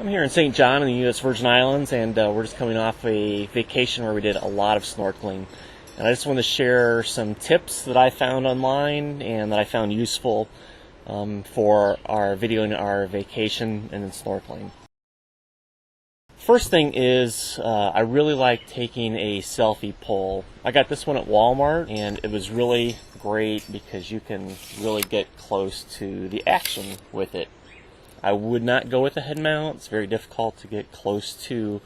I'm here in St. John in the U.S. Virgin Islands, and we're just coming off a vacation where we did a lot of snorkeling. And I just want to share some tips that I found online and that I found useful for our video and our vacation and snorkeling. First thing is, I really like taking a selfie pole. I got this one at Walmart, and it was really great because you can really get close to the action with it. I would not go with a head mount. It's very difficult to get close to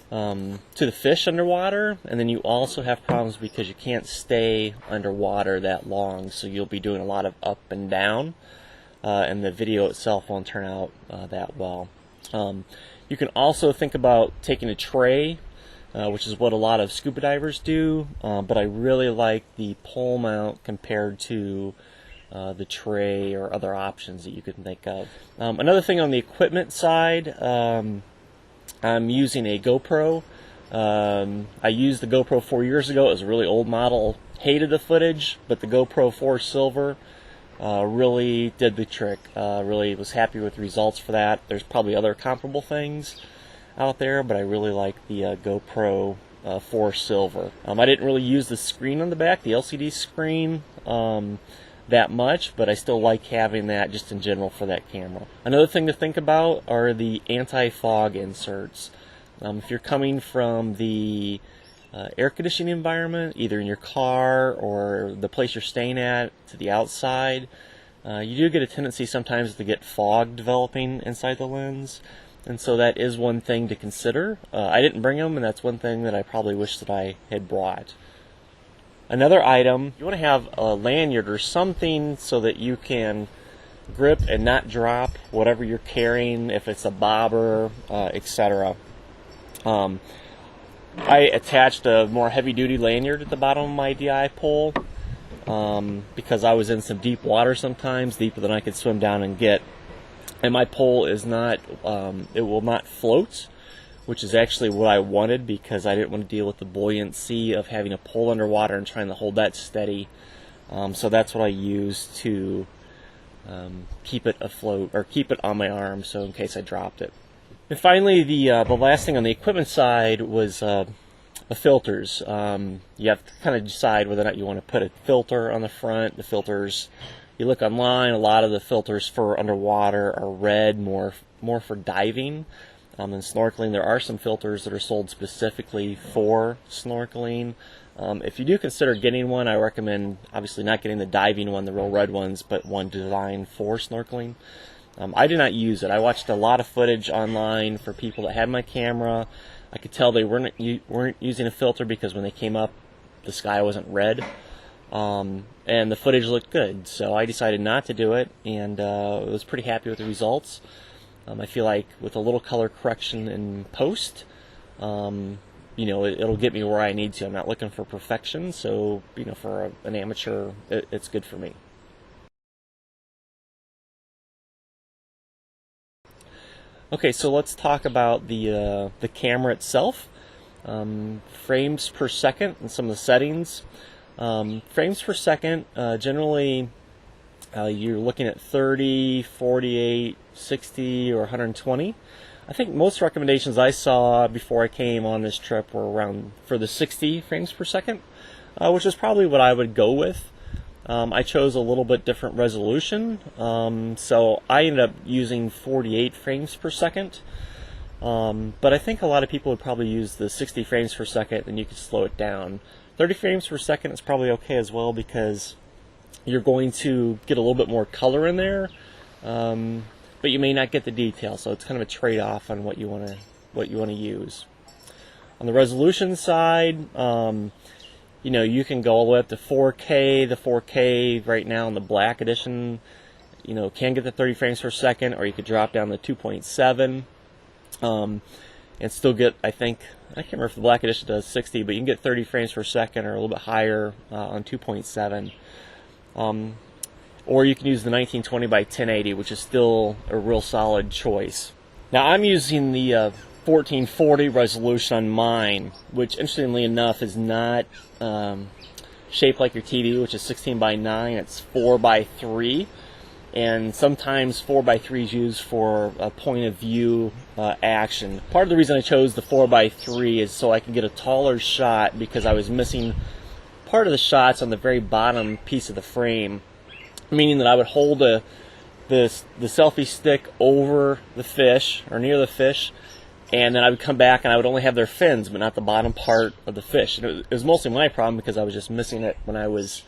the fish underwater, and then you also have problems because you can't stay underwater that long, so you'll be doing a lot of up and down, and the video itself won't turn out that well. You can also think about taking a tray, which is what a lot of scuba divers do, but I really like the pole mount compared to the tray or other options that you could think of. Another thing on the equipment side, I'm using a GoPro. I used the GoPro 4 years ago. It was a really old model. Hated the footage, but the GoPro 4 Silver really did the trick. Really was happy with the results for that. There's probably other comparable things out there, but I really like the GoPro 4 Silver. I didn't really use the screen on the back, the LCD screen, that much, but I still like having that just in general for that camera. Another thing to think about are the anti-fog inserts. If you're coming from the air conditioning environment, either in your car or the place you're staying at to the outside, you do get a tendency sometimes to get fog developing inside the lens, and so that is one thing to consider. I didn't bring them, and that's one thing that I probably wish that I had brought. Another item, you want to have a lanyard or something so that you can grip and not drop whatever you're carrying, if it's a bobber, etc. I attached a more heavy-duty lanyard at the bottom of my DI pole because I was in some deep water sometimes, deeper than I could swim down and get. And my pole is not, it will not float, which is actually what I wanted because I didn't want to deal with the buoyancy of having a pole underwater and trying to hold that steady. So that's what I used to keep it afloat, or keep it on my arm, so in case I dropped it. And finally, the last thing on the equipment side was the filters. You have to kind of decide whether or not you want to put a filter on the front. The filters, you look online, a lot of the filters for underwater are red, more for diving. In snorkeling, there are some filters that are sold specifically for snorkeling. If you do consider getting one, I recommend obviously not getting the diving one, the real red ones, but one designed for snorkeling. I did not use it. I watched a lot of footage online for people that had my camera. I could tell they weren't using a filter because when they came up, the sky wasn't red, and the footage looked good. So I decided not to do it, and was pretty happy with the results. I feel like with a little color correction in post, it'll get me where I need to. I'm not looking for perfection, so for an amateur, it's good for me. Okay, so let's talk about the camera itself. Frames per second and some of the settings. Frames per second, generally you're looking at 30, 48, 60, or 120. I think most recommendations I saw before I came on this trip were around for the 60 frames per second, which is probably what I would go with. I chose a little bit different resolution, so I ended up using 48 frames per second. But I think a lot of people would probably use the 60 frames per second, and you could slow it down. 30 frames per second is probably okay as well because you're going to get a little bit more color in there, but you may not get the detail. So it's kind of a trade-off on what you want to use. On the resolution side, you can go all the way up to 4K. The 4K right now in the black edition, can get the 30 frames per second, or you could drop down to 2.7 and still get, I can't remember if the black edition does 60, but you can get 30 frames per second or a little bit higher on 2.7. Or you can use the 1920 by 1080, which is still a real solid choice. Now I'm using the 1440 resolution on mine, which interestingly enough is not shaped like your TV, which is 16 by 9. It's 4 by 3, and sometimes 4x3 is used for a point of view action. Part of the reason I chose the 4x3 is so I can get a taller shot, because I was missing part of the shots on the very bottom piece of the frame, meaning that I would hold the selfie stick over the fish, or near the fish, and then I would come back and I would only have their fins but not the bottom part of the fish. And it was mostly my problem because I was just missing it when I was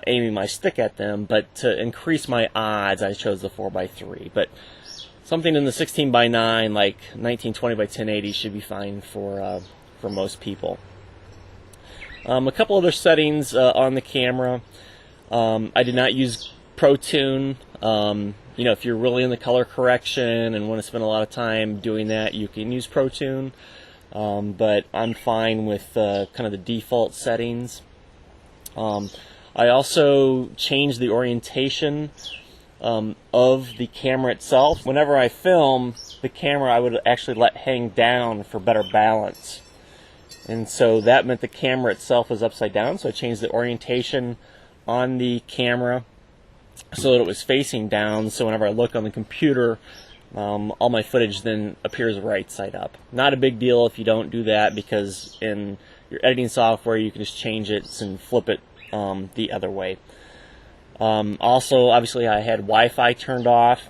aiming my stick at them. But to increase my odds, I chose the 4x3. But something in the 16x9, like 1920x1080, should be fine for most people. A couple other settings on the camera. I did not use PROTUNE. You know, if you're really in the color correction and want to spend a lot of time doing that, you can use PROTUNE. But I'm fine with kind of the default settings. I also changed the orientation of the camera itself. Whenever I film, the camera I would actually let hang down for better balance. And so that meant the camera itself was upside down, so I changed the orientation on the camera so that it was facing down, so whenever I look on the computer, all my footage then appears right side up. Not a big deal if you don't do that, because in your editing software you can just change it and flip it the other way. Also, obviously I had Wi-Fi turned off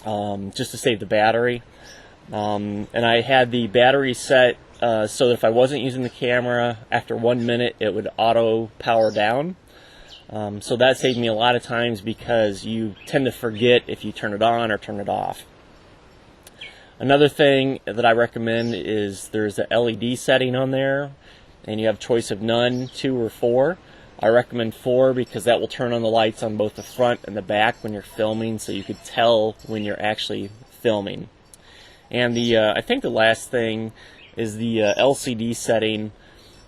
just to save the battery. And I had the battery set so that if I wasn't using the camera, after 1 minute it would auto power down. So that saved me a lot of times, because you tend to forget if you turn it on or turn it off. Another thing that I recommend is there's a LED setting on there, and you have choice of none, 2, or 4. I recommend 4 because that will turn on the lights on both the front and the back when you're filming, so you could tell when you're actually filming. And I think the last thing is the LCD setting.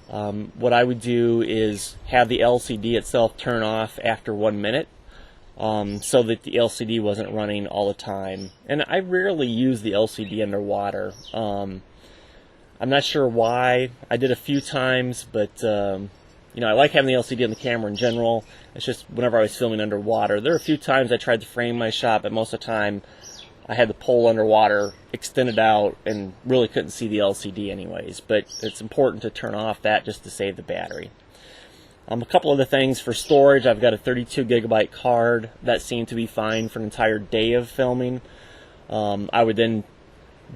What I would do is have the LCD itself turn off after 1 minute, so that the LCD wasn't running all the time. And I rarely use the LCD underwater. I'm not sure why. I did a few times, but you know, I like having the LCD on the camera in general. It's just whenever I was filming underwater. There were a few times I tried to frame my shot, but most of the time I had the pole underwater extended out and really couldn't see the LCD anyways. But it's important to turn off that just to save the battery. A couple other things for storage. I've got a 32 gigabyte card. That seemed to be fine for an entire day of filming. I would then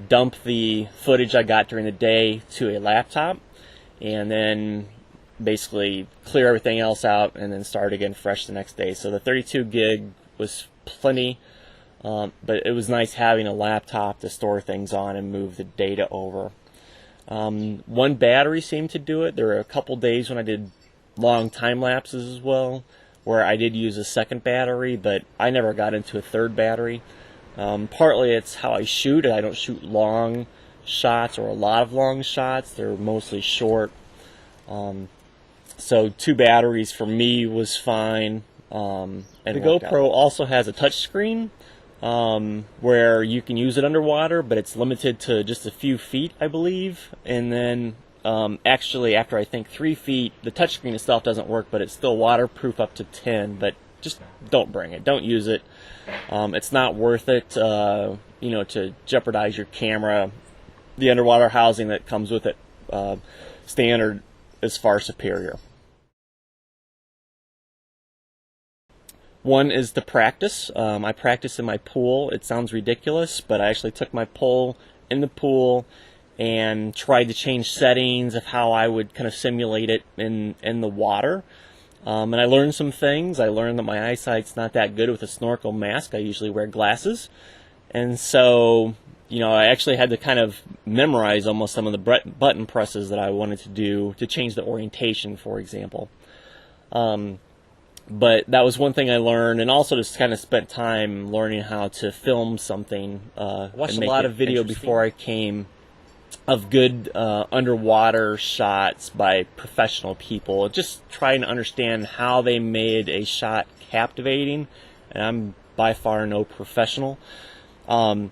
dump the footage I got during the day to a laptop, and then basically clear everything else out and then start again fresh the next day. So the 32 gig was plenty. But it was nice having a laptop to store things on and move the data over. One battery seemed to do it. There were a couple days when I did long time lapses as well, where I did use a second battery, but I never got into a third battery. Partly it's how I shoot. I don't shoot long shots or a lot of long shots. They're mostly short. So 2 batteries for me was fine. And the GoPro also has a touch screen. Where you can use it underwater, but it's limited to just a few feet, I believe. And then actually after I think 3 feet, the touchscreen itself doesn't work, but it's still waterproof up to 10. But just don't bring it, don't use it. It's not worth it, you know, to jeopardize your camera. The underwater housing that comes with it, standard, is far superior. One is to practice. I practice in my pool. It sounds ridiculous, but I actually took my pole in the pool and tried to change settings of how I would kind of simulate it in the water. And I learned some things. I learned that my eyesight's not that good with a snorkel mask. I usually wear glasses. And so, you know, I actually had to kind of memorize almost some of the button presses that I wanted to do to change the orientation, for example. But that was one thing I learned, and also just kind of spent time learning how to film something. Watched a lot of video before I came of good underwater shots by professional people, just trying to understand how they made a shot captivating. And I'm by far no professional. You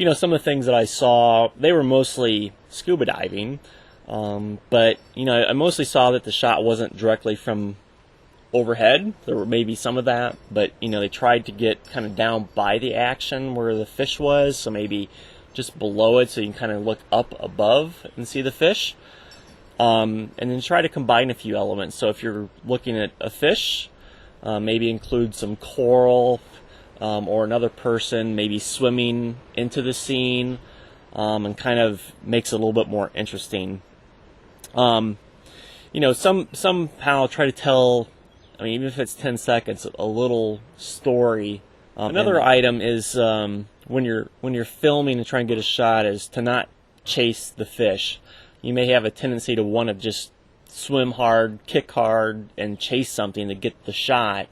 know, some of the things that I saw, they were mostly scuba diving, but you know, I mostly saw that the shot wasn't directly from overhead. There were maybe some of that, but you know, they tried to get kind of down by the action where the fish was, so maybe just below it so you can kind of look up above and see the fish. And then try to combine a few elements. So if you're looking at a fish, maybe include some coral, or another person maybe swimming into the scene, and kind of makes it a little bit more interesting. You know, somehow try to tell, I mean, even if it's 10 seconds, a little story. Another item is when you're filming and trying to get a shot is to not chase the fish. You may have a tendency to want to just swim hard, kick hard, and chase something to get the shot.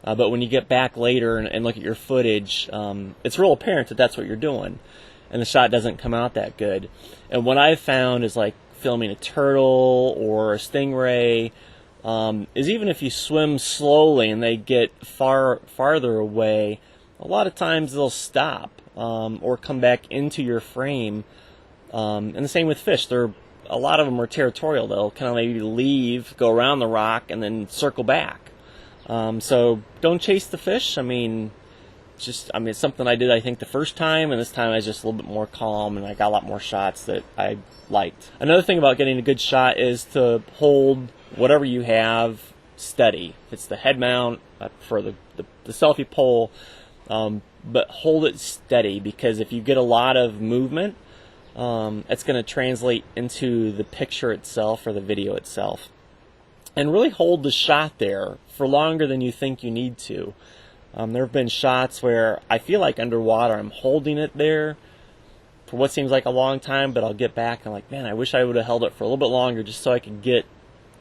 But when you get back later and look at your footage, it's real apparent that that's what you're doing, and the shot doesn't come out that good. And what I've found is, like filming a turtle or a stingray, is even if you swim slowly and they get farther away, a lot of times they'll stop or come back into your frame. And the same with fish. A lot of them are territorial. They'll kind of maybe leave, go around the rock, and then circle back. So don't chase the fish. I mean, it's something I did, I think, the first time, and this time I was just a little bit more calm, and I got a lot more shots that I liked. Another thing about getting a good shot is to hold whatever you have steady. If it's the head mount for the selfie pole, but hold it steady, because if you get a lot of movement, it's going to translate into the picture itself or the video itself. And really hold the shot there for longer than you think you need to. There have been shots where I feel like underwater I'm holding it there for what seems like a long time, but I'll get back and I'm like, man, I wish I would have held it for a little bit longer just so I could get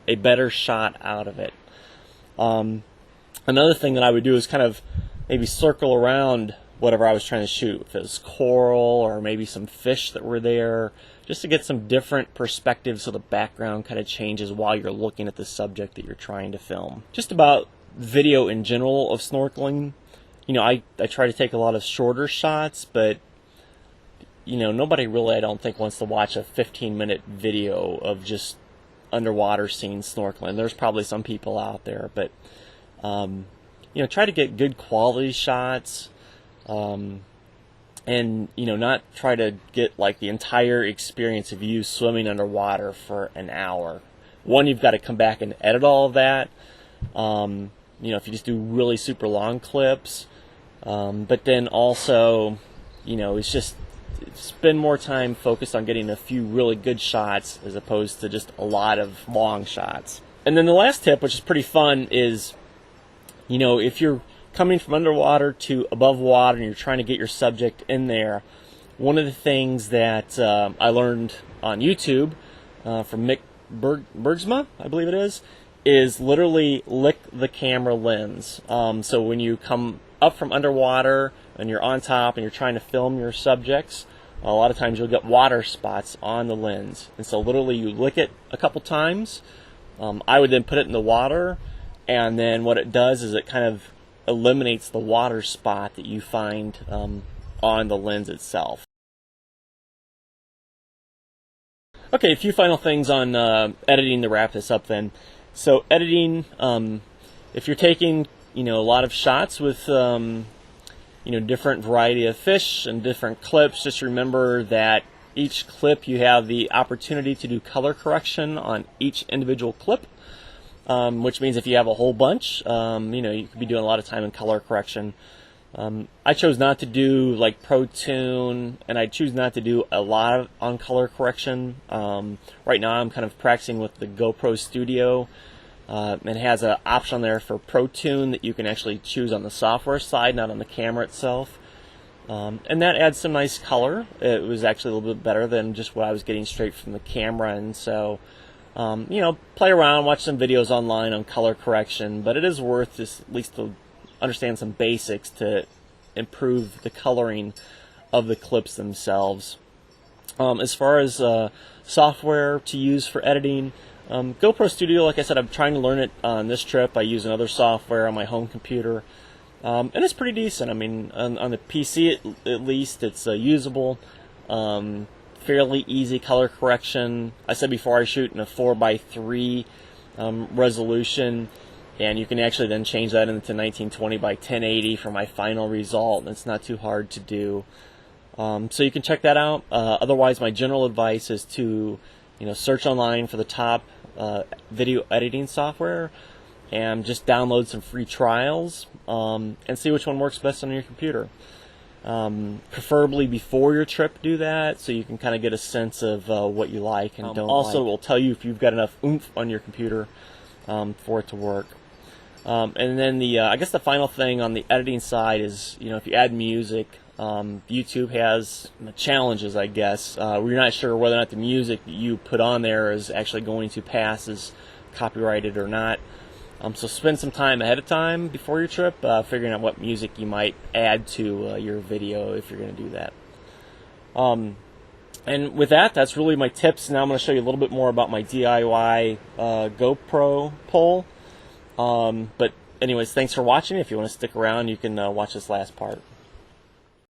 a better shot out of it. Another thing that I would do is kind of maybe circle around whatever I was trying to shoot. If it was coral or maybe some fish that were there, just to get some different perspectives so the background kind of changes while you're looking at the subject that you're trying to film. Just about video in general of snorkeling, you know, I try to take a lot of shorter shots, but you know, nobody really, I don't think, wants to watch a 15-minute video of just underwater scenes snorkeling. There's probably some people out there, but you know, try to get good quality shots. And you know, not try to get like the entire experience of you swimming underwater for an hour. One, you've got to come back and edit all of that. You know, if you just do really super long clips, but then also, you know, it's just spend more time focused on getting a few really good shots as opposed to just a lot of long shots. And then the last tip, which is pretty fun, is, you know, if you're coming from underwater to above water and you're trying to get your subject in one of the things that I learned on YouTube from MicBergsma, I believe it is literally lick the camera lens. So when you come up from underwater and you're on top and you're trying to film your subjects, a lot of times you'll get water spots on the lens. And so literally you lick it a couple times. I would then put it in the water, and then what it does is it kind of eliminates the water spot that you find on the lens itself. Okay, a few final things on editing to wrap this up then. So editing, if you're taking, you know, a lot of shots with you know, different variety of fish and different clips, just remember that each clip you have the opportunity to do color correction on each individual clip. Which means if you have a whole bunch, you know, you could be doing a lot of time in color correction. I chose not to do like PROTUNE, and I choose not to do a lot on color correction. Right now I'm kind of practicing with the GoPro Studio. It has an option there for PROTUNE that you can actually choose on the software side, not on the camera itself. And that adds some nice color. It was actually a little bit better than just what I was getting straight from the camera, and so you know, play around, watch some videos online on color correction, but it is worth just at least to understand some basics to improve the coloring of the clips themselves. As far as software to use for editing, GoPro Studio, like I said, I'm trying to learn it on this trip. I use another software on my home computer, and it's pretty decent. I mean, on the PC at least, it's usable. Fairly easy color correction. I said before, I shoot in a 4:3 resolution, and you can actually then change that into 1920 by 1080 for my final result. And it's not too hard to do. So you can check that out. Otherwise, my general advice is to search online for the top video editing software and just download some free trials and see which one works best on your computer. Preferably before your trip, do that so you can kind of get a sense of what you like and don't also like. Will tell you if you've got enough oomph on your computer for it to work. And then I guess the final thing on the editing side is, if you add music, YouTube has challenges, I guess, where you're not sure whether or not the music that you put on there is actually going to pass as copyrighted or not. So spend some time ahead of time before your trip figuring out what music you might add to your video if you're going to do that. And with that, that's really my tips. Now I'm going to show you a little bit more about my DIY GoPro pole. But anyways, thanks for watching. If you want to stick around, you can watch this last part.